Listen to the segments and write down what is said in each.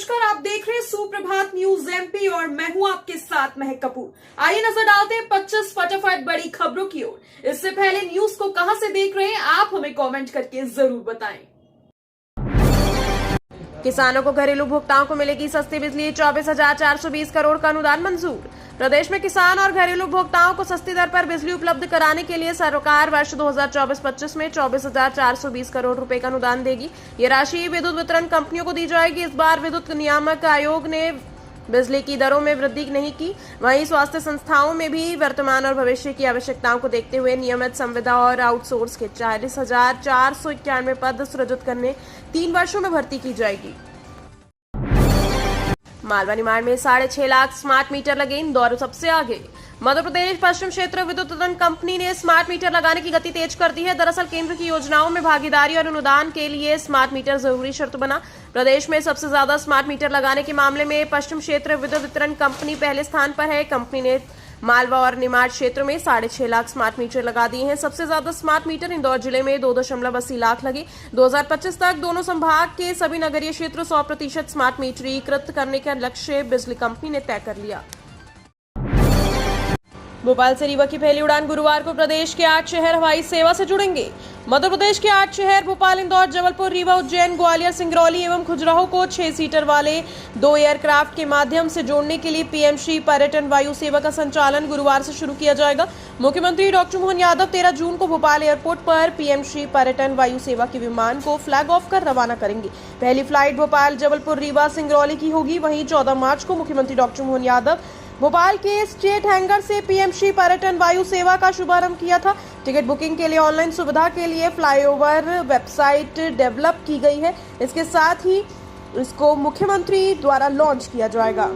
नमस्कार, आप देख रहे हैं सुप्रभात न्यूज एमपी और मैं हूं आपके साथ महक कपूर। आइए नजर डालते हैं 25 फटाफट बड़ी खबरों की ओर। इससे पहले न्यूज को कहां से देख रहे हैं आप हमें कमेंट करके जरूर बताएं। किसानों को घरेलू उपभोक्ताओं को मिलेगी सस्ती बिजली, 24,420 करोड़ का अनुदान मंजूर। प्रदेश में किसान और घरेलू उपभोक्ताओं को सस्ती दर पर बिजली उपलब्ध कराने के लिए सरकार वर्ष 2024-25 में 24,420 करोड़ रुपए का अनुदान देगी। ये राशि विद्युत वितरण कंपनियों को दी जाएगी। इस बार विद्युत नियामक आयोग ने बिजली की दरों में वृद्धि नहीं की। वहीं स्वास्थ्य संस्थाओं में भी वर्तमान और भविष्य की आवश्यकताओं को देखते हुए नियमित संविदा और आउटसोर्स के 40,491 पद सृजित करने 3 वर्षों में भर्ती की जाएगी। मालवा निमाड़ में 6.5 लाख स्मार्ट मीटर लगे, इंदौर सबसे आगे। मध्य प्रदेश पश्चिम क्षेत्र विद्युत वितरण कंपनी ने स्मार्ट मीटर लगाने की गति तेज कर दी है। दरअसल केंद्र की योजनाओं में भागीदारी और अनुदान के लिए स्मार्ट मीटर जरूरी शर्त बना। प्रदेश में सबसे ज्यादा स्मार्ट मीटर लगाने के मामले में पश्चिम क्षेत्र विद्युत वितरण कंपनी पहले स्थान पर है। कंपनी ने मालवा और निमाड़ क्षेत्र में 6.5 लाख स्मार्ट मीटर लगा दिए हैं। सबसे ज्यादा स्मार्ट मीटर इंदौर जिले में 2.80 लाख लगे। 2025 तक दोनों संभाग के सभी नगरीय क्षेत्र 100% स्मार्ट मीटरीकृत करने का लक्ष्य बिजली कंपनी ने तय कर लिया। भोपाल से रीवा की पहली उड़ान गुरुवार को प्रदेश के 8 शहर हवाई सेवा से जुड़ेंगे। मध्य प्रदेश के 8 शहर भोपाल, इंदौर, जबलपुर, रीवा, उज्जैन, ग्वालियर, सिंगरौली एवं खजुराहो को 6 सीटर वाले 2 एयरक्राफ्ट के माध्यम से जोड़ने के लिए पीएम श्री पर्यटन वायु सेवा का संचालन गुरुवार से शुरू किया जाएगा। मुख्यमंत्री डॉक्टर मोहन यादव 13 जून को भोपाल एयरपोर्ट पर पीएम श्री पर्यटन वायु सेवा के विमान को फ्लैग ऑफ कर रवाना करेंगे। पहली फ्लाइट भोपाल, जबलपुर, रीवा, सिंगरौली की होगी। वहीं 14 मार्च को मुख्यमंत्री डॉक्टर मोहन यादव भोपाल के स्टेट हैंगर से पीएम श्री पर्यटन वायु सेवा का शुभारंभ किया था। टिकट बुकिंग के लिए ऑनलाइन सुविधा के लिए फ्लाईओवर वेबसाइट डेवलप की गई है। इसके साथ ही इसको मुख्यमंत्री द्वारा लॉन्च किया जाएगा।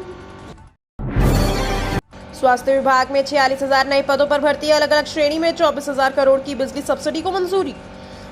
स्वास्थ्य विभाग में 46,000 नए पदों पर भर्ती, अलग अलग श्रेणी में 24,000 करोड़ की बिजली सब्सिडी को मंजूरी।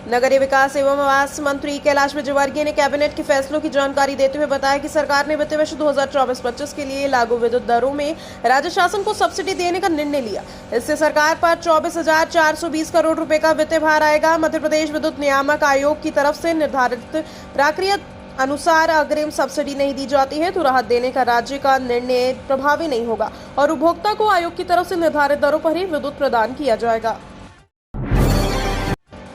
नगरीय विकास एवं आवास मंत्री कैलाश विजयवर्गीय ने कैबिनेट के फैसलों की जानकारी देते हुए बताया कि सरकार ने वित्तीय वर्ष 2024-25 के लिए लागू विद्युत दरों में राज्य शासन को सब्सिडी देने का निर्णय लिया। इससे सरकार पर 24,420 करोड़ रुपए का वित्तीय भार आएगा। मध्य प्रदेश विद्युत नियामक आयोग की तरफ से निर्धारित प्रक्रिया अनुसार अग्रिम सब्सिडी नहीं दी जाती है तो राहत देने का राज्य का निर्णय प्रभावी नहीं होगा और उपभोक्ता को आयोग की तरफ से निर्धारित दरों पर ही विद्युत प्रदान किया जाएगा।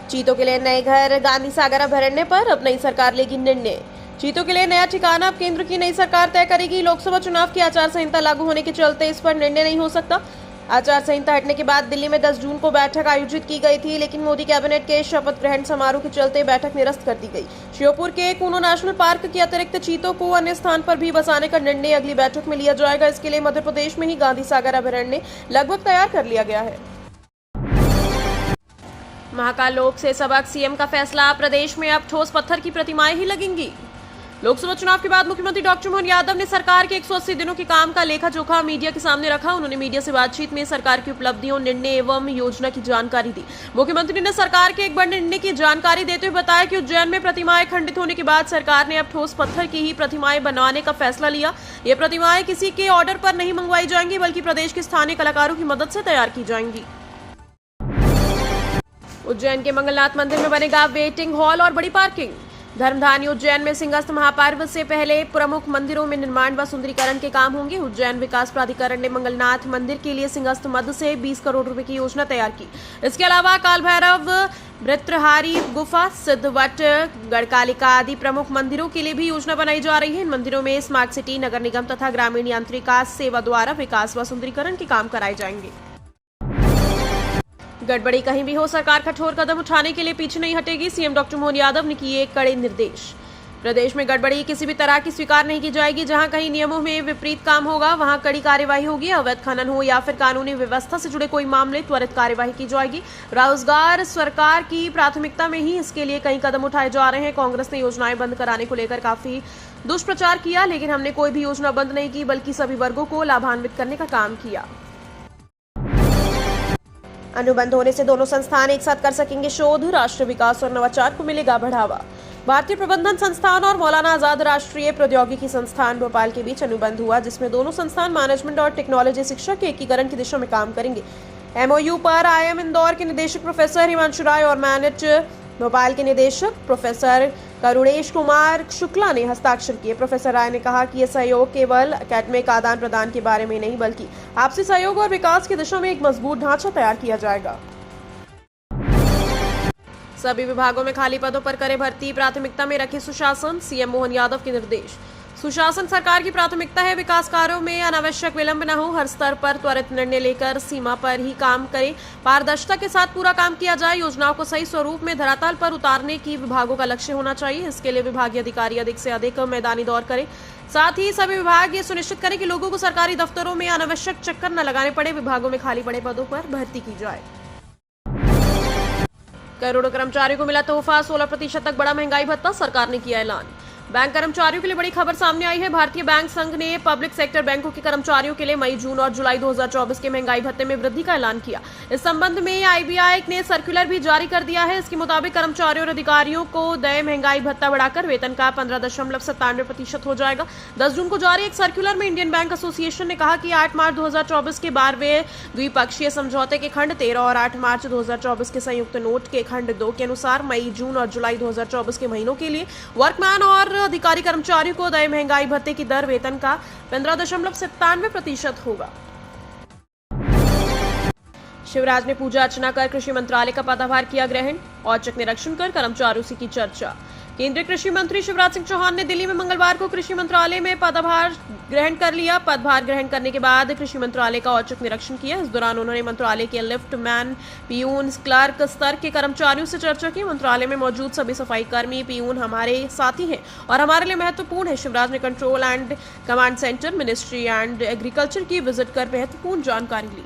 चीतों के लिए नए घर, गांधी सागर अभयारण्य पर अब नई सरकार लेगी निर्णय। चीतों के लिए नया ठिकाना अब केंद्र की नई सरकार तय करेगी। लोकसभा चुनाव की आचार संहिता लागू होने के चलते इस पर निर्णय नहीं हो सकता। आचार संहिता हटने के बाद दिल्ली में 10 जून को बैठक आयोजित की गई थी, लेकिन मोदी कैबिनेट के शपथ ग्रहण समारोह के चलते बैठक निरस्त कर दी गई। श्योपुर के कूनो नेशनल पार्क के अतिरिक्त चीतों को अन्य स्थान पर भी बसाने का निर्णय अगली बैठक में लिया जाएगा। इसके लिए मध्य प्रदेश में ही गांधी सागर अभयारण्य लगभग तैयार कर लिया गया है। महाकाल लोक से सबक, सीएम का फैसला, प्रदेश में अब ठोस पत्थर की प्रतिमाएं ही लगेंगी। लोकसभा चुनाव के बाद मुख्यमंत्री डॉक्टर मोहन यादव ने सरकार के 180 दिनों के काम का लेखा जोखा मीडिया के सामने रखा। उन्होंने मीडिया से बातचीत में सरकार की उपलब्धियों, निर्णय एवं योजना की जानकारी दी। मुख्यमंत्री ने सरकार के एक बड़े निर्णय की जानकारी देते हुए बताया कि उज्जैन में प्रतिमाएं खंडित होने के बाद सरकार ने अब ठोस पत्थर की ही प्रतिमाएं बनवाने का फैसला लिया। ये प्रतिमाएं किसी के ऑर्डर पर नहीं मंगवाई जाएंगी, बल्कि प्रदेश के स्थानीय कलाकारों की मदद से तैयार की जाएंगी। उज्जैन के मंगलनाथ मंदिर में बनेगा वेटिंग हॉल और बड़ी पार्किंग। धर्मधानी उज्जैन में सिंहस्थ महापर्व से पहले प्रमुख मंदिरों में निर्माण व सुंदरीकरण के काम होंगे। उज्जैन विकास प्राधिकरण ने मंगलनाथ मंदिर के लिए सिंहस्थ मद से 20 करोड़ रुपए की योजना तैयार की। इसके अलावा काल भैरव, भृत्रहारी गुफा, सिद्धवट, गढ़कालिका आदि प्रमुख मंदिरों के लिए भी योजना बनाई जा रही है। इन मंदिरों में स्मार्ट सिटी, नगर निगम तथा ग्रामीण यांत्रिक सेवा द्वारा विकास व सुंदरीकरण के काम कराए जाएंगे। गड़बड़ी कहीं भी हो, सरकार कठोर कदम उठाने के लिए पीछे नहीं हटेगी। सीएम डॉक्टर मोहन यादव ने किए कड़े निर्देश। प्रदेश में गड़बड़ी किसी भी तरह की स्वीकार नहीं की जाएगी। जहां कहीं नियमों में विपरीत काम होगा वहां कड़ी कार्यवाही होगी। अवैध खनन हो या फिर कानूनी व्यवस्था से जुड़े कोई मामले, त्वरित कार्यवाही की जाएगी। रोजगार सरकार की प्राथमिकता में ही, इसके लिए कई कदम उठाए जा रहे हैं। कांग्रेस ने योजनाएं बंद कराने को लेकर काफी दुष्प्रचार किया, लेकिन हमने कोई भी योजना बंद नहीं की, बल्कि सभी वर्गों को लाभान्वित करने का काम किया। अनुबंध होने से दोनों संस्थान एक साथ कर सकेंगे शोध, राष्ट्रीय विकास और नवाचार को मिलेगा बढ़ावा। भारतीय प्रबंधन संस्थान और मौलाना आजाद राष्ट्रीय प्रौद्योगिकी संस्थान भोपाल के बीच अनुबंध हुआ, जिसमें दोनों संस्थान मैनेजमेंट और टेक्नोलॉजी शिक्षा के एकीकरण की दिशा में काम करेंगे। एमओयू पर आईआईएम इंदौर के निदेशक प्रोफेसर हिमांशु राय और मैनेट भोपाल के निदेशक प्रोफेसर करुणेश कुमार शुक्ला ने हस्ताक्षर किए। प्रोफेसर राय ने कहा कि यह सहयोग केवल एकेडमिक आदान प्रदान के बारे में नहीं बल्कि आपसी सहयोग और विकास की दिशा में एक मजबूत ढांचा तैयार किया जाएगा। सभी विभागों में खाली पदों पर करे भर्ती, प्राथमिकता में रखे सुशासन, सीएम मोहन यादव के निर्देश। सुशासन सरकार की प्राथमिकता है। विकास कार्यों में अनावश्यक विलंब न हो, हर स्तर पर त्वरित निर्णय लेकर सीमा पर ही काम करें, पारदर्शिता के साथ पूरा काम किया जाए। योजनाओं को सही स्वरूप में धरातल पर उतारने की विभागों का लक्ष्य होना चाहिए। इसके लिए विभागीय अधिकारी अधिक से अधिक मैदानी दौर करें। साथ ही सभी विभाग ये सुनिश्चित करें कि लोगों को सरकारी दफ्तरों में अनावश्यक चक्कर न लगाने पड़े। विभागों में खाली पड़े पदों पर भर्ती की जाए। करोड़ों कर्मचारियों को मिला तोहफा, 16% तक बढ़ा महंगाई भत्ता, सरकार ने किया ऐलान। बैंक कर्मचारियों के लिए बड़ी खबर सामने आई है। भारतीय बैंक संघ ने पब्लिक सेक्टर बैंकों के कर्मचारियों के लिए मई, जून और जुलाई 2024 के महंगाई भत्ते में वृद्धि का ऐलान किया। इस संबंध में आईबीआई ने सर्कुलर भी जारी कर दिया है। इसके मुताबिक कर्मचारियों और अधिकारियों को देय महंगाई भत्ता बढ़ाकर वेतन का 15.97% हो जाएगा। 10 जून को जारी एक सर्कुलर में इंडियन बैंक एसोसिएशन ने कहा कि 8 मार्च 2024 के 12वें द्विपक्षीय समझौते के खंड 13 और 8 मार्च 2024 के संयुक्त नोट के खंड 2 के अनुसार मई, जून और जुलाई 2024 के महीनों के लिए वर्कमैन और अधिकारी कर्मचारियों को देय महंगाई भत्ते की दर वेतन का 15.97% होगा। शिवराज ने पूजा अर्चना कर कृषि मंत्रालय का पदभार किया ग्रहण, औचक निरीक्षण कर कर्मचारियों से की चर्चा। केंद्रीय कृषि मंत्री शिवराज सिंह चौहान ने दिल्ली में मंगलवार को कृषि मंत्रालय में पदभार ग्रहण कर लिया। पदभार ग्रहण करने के बाद कृषि मंत्रालय का औचक निरीक्षण किया। इस दौरान उन्होंने मंत्रालय के लिफ्ट मैन, पियून, क्लर्क स्तर के कर्मचारियों से चर्चा की। मंत्रालय में मौजूद सभी सफाई कर्मी, पियून हमारे साथी हैं और हमारे लिए महत्वपूर्ण है। शिवराज ने control and command centre, ministry and agriculture की विजिट कर महत्वपूर्ण जानकारी ली।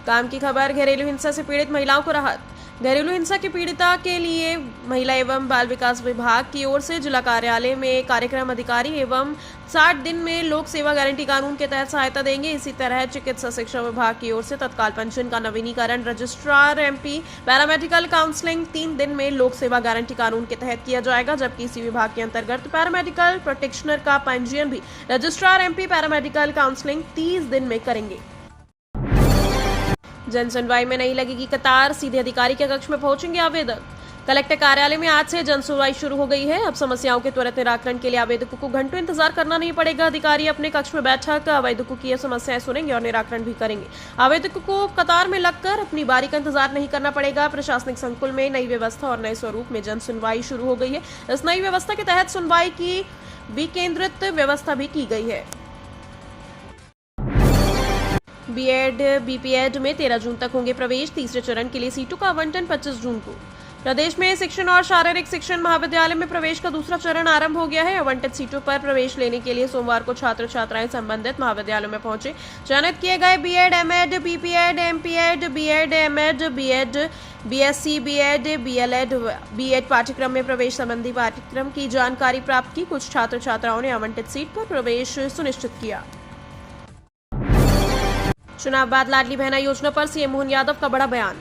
काम की खबर, घरेलू हिंसा से पीड़ित महिलाओं को राहत। घरेलू हिंसा की पीड़िता के लिए महिला एवं बाल विकास विभाग की ओर से जिला कार्यालय में कार्यक्रम अधिकारी एवं 60 दिन में लोक सेवा गारंटी कानून के तहत सहायता देंगे। इसी तरह चिकित्सा शिक्षा विभाग की ओर से तत्काल पेंशन का नवीनीकरण, रजिस्ट्रार एमपी, पैरामेडिकल काउंसलिंग 3 दिन में लोक सेवा गारंटी कानून के तहत किया जाएगा। जबकि इसी विभाग के अंतर्गत पैरामेडिकल प्रैक्टिशनर का पंजीयन भी रजिस्ट्रार एमपी, पैरामेडिकल काउंसलिंग 30 दिन में करेंगे। जन सुनवाई में नहीं लगेगी कतार, सीधे अधिकारी के कक्ष में पहुंचेंगे आवेदक। कलेक्टर कार्यालय में आज से जन सुनवाई शुरू हो गई है। अब समस्याओं के त्वरित निराकरण के लिए आवेदकों को घंटों इंतजार करना नहीं पड़ेगा। अधिकारी अपने कक्ष में बैठक आवेदकों की ये समस्याएं सुनेंगे और निराकरण भी करेंगे। आवेदकों को कतार में लगकर अपनी बारी का इंतजार नहीं करना पड़ेगा। प्रशासनिक संकुल में नई व्यवस्था और नए स्वरूप में जन सुनवाई शुरू हो गई है। इस नई व्यवस्था के तहत सुनवाई की विकेंद्रित व्यवस्था भी की गई है। बीएड, बीपीएड में 13 जून तक होंगे प्रवेश। तीसरे चरण के लिए सीटों का आवंटन 25 जून को। प्रदेश में शिक्षण और शारीरिक शिक्षण महाविद्यालय में प्रवेश का दूसरा चरण आरंभ हो गया है। आवंटित सीटों पर प्रवेश लेने के लिए सोमवार को छात्र छात्राएं संबंधित महाविद्यालयों में पहुंचे। चयनित किए गए BEd, MEd, BPEd, MPEd, BEd, MEd, BEd, BSc, BEd, BElEd, BEd पाठ्यक्रम में प्रवेश संबंधी पाठ्यक्रम की जानकारी प्राप्त की। कुछ छात्र छात्राओं ने आवंटित सीट पर प्रवेश सुनिश्चित किया। चुनाव बाद लाडली बहना योजना पर सीएम मोहन यादव का बड़ा बयान।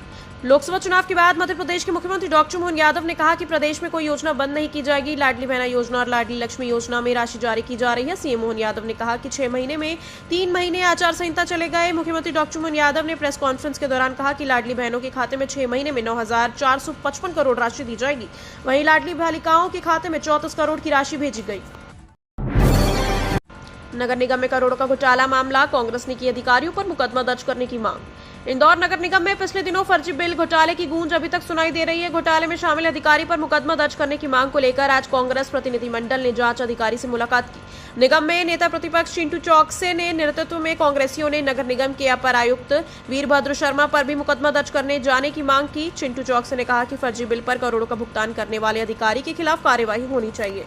लोकसभा चुनाव के बाद मध्य प्रदेश के मुख्यमंत्री डॉक्टर मोहन यादव ने कहा कि प्रदेश में कोई योजना बंद नहीं की जाएगी। लाडली बहना योजना और लाडली लक्ष्मी योजना में राशि जारी की जा रही है। सीएम मोहन यादव ने कहा कि 6 महीने में 3 महीने आचार संहिता चले गए। मुख्यमंत्री डॉक्टर मोहन यादव ने प्रेस कॉन्फ्रेंस के दौरान कहा कि लाडली बहनों के खाते में 6 महीने में 9,455 करोड़ राशि दी जाएगी। वहीं लाडली बालिकाओं के खाते में 34 करोड़ की राशि भेजी गई। नगर निगम में करोड़ों का घोटाला मामला, कांग्रेस ने की अधिकारियों पर मुकदमा दर्ज करने की मांग। इंदौर नगर निगम में पिछले दिनों फर्जी बिल घोटाले की गूंज अभी तक सुनाई दे रही है। घोटाले में शामिल अधिकारी पर मुकदमा दर्ज करने की मांग को लेकर आज कांग्रेस प्रतिनिधिमंडल ने जांच अधिकारी से मुलाकात की। निगम में नेता प्रतिपक्ष चिंटू चौकसे ने नेतृत्व में कांग्रेसियों ने नगर निगम के अपर आयुक्त वीरभद्र शर्मा पर भी मुकदमा दर्ज करने जाने की मांग की। चिंटू चौकसे ने कहा कि फर्जी बिल पर करोड़ों का भुगतान करने वाले अधिकारी के खिलाफ कार्यवाही होनी चाहिए।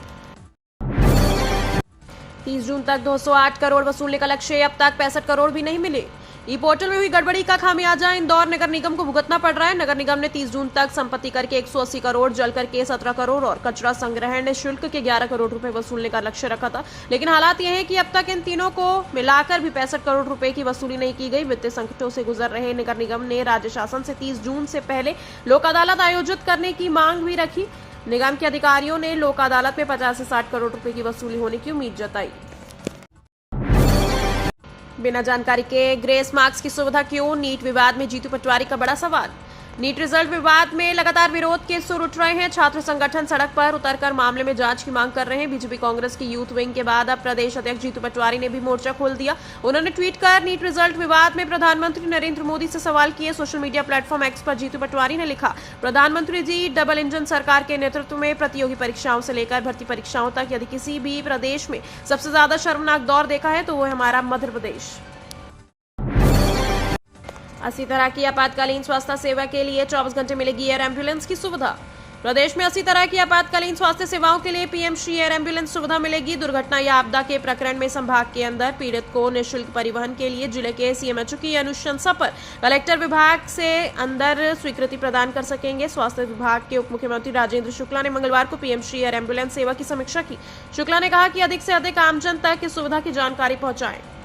30 जून तक 208 करोड़ वसूलने का लक्ष्य, अब तक 65 करोड़ भी नहीं मिले। ई पोर्टल में हुई गड़बड़ी का खामियाजा इंदौर नगर निगम को भुगतना पड़ रहा है। नगर निगम ने 30 जून तक संपत्ति कर के 180 करोड़, जल कर के 17 करोड़ और कचरा संग्रहण शुल्क के 11 करोड़ रुपए वसूलने का लक्ष्य रखा था। लेकिन हालात यह है कि अब तक इन तीनों को मिलाकर भी 65 करोड़ रुपए की वसूली नहीं की गई। वित्तीय संकटों से गुजर रहे नगर निगम ने राज्य शासन से 30 जून से पहले लोक अदालत आयोजित करने की मांग भी रखी। निगम के अधिकारियों ने लोक अदालत में 50 से 60 करोड़ रुपए की वसूली होने की उम्मीद जताई। बिना जानकारी के ग्रेस मार्क्स की सुविधा क्यों? नीट विवाद में जीतू पटवारी का बड़ा सवाल। नीट रिजल्ट विवाद में लगातार विरोध के सुर उठ रहे हैं। छात्र संगठन सड़क पर उतरकर मामले में जांच की मांग कर रहे हैं। बीजेपी कांग्रेस की यूथ विंग के बाद अब प्रदेश अध्यक्ष जीतू पटवारी ने भी मोर्चा खोल दिया। उन्होंने ट्वीट कर नीट रिजल्ट विवाद में प्रधानमंत्री नरेंद्र मोदी से सवाल किए। सोशल मीडिया प्लेटफॉर्म एक्स पर जीतू पटवारी ने लिखा, प्रधानमंत्री जी, डबल इंजन सरकार के नेतृत्व में प्रतियोगी परीक्षाओं से लेकर भर्ती परीक्षाओं तक यदि किसी भी प्रदेश में सबसे ज्यादा शर्मनाक दौर देखा है तो वो है हमारा मध्य प्रदेश। 80 तरह की आपातकालीन स्वास्थ्य सेवा के लिए 24 घंटे मिलेगी एयर एम्बुलेंस की सुविधा। प्रदेश में 80 तरह की आपातकालीन स्वास्थ्य सेवाओं के लिए पीएमश्री एयर एम्बुलेंस सुविधा मिलेगी। दुर्घटना या आपदा के प्रकरण में संभाग के अंदर पीड़ित को निःशुल्क परिवहन के लिए जिले के सीएमएचओ की अनुशंसा पर कलेक्टर विभाग से अंदर स्वीकृति प्रदान कर सकेंगे। स्वास्थ्य विभाग के उप मुख्यमंत्री राजेंद्र शुक्ला ने मंगलवार को पीएमश्री एयर एम्बुलेंस सेवा की समीक्षा की। शुक्ला ने कहा कि अधिक से अधिक आमजन तक इस सुविधा की जानकारी पहुंचाएं।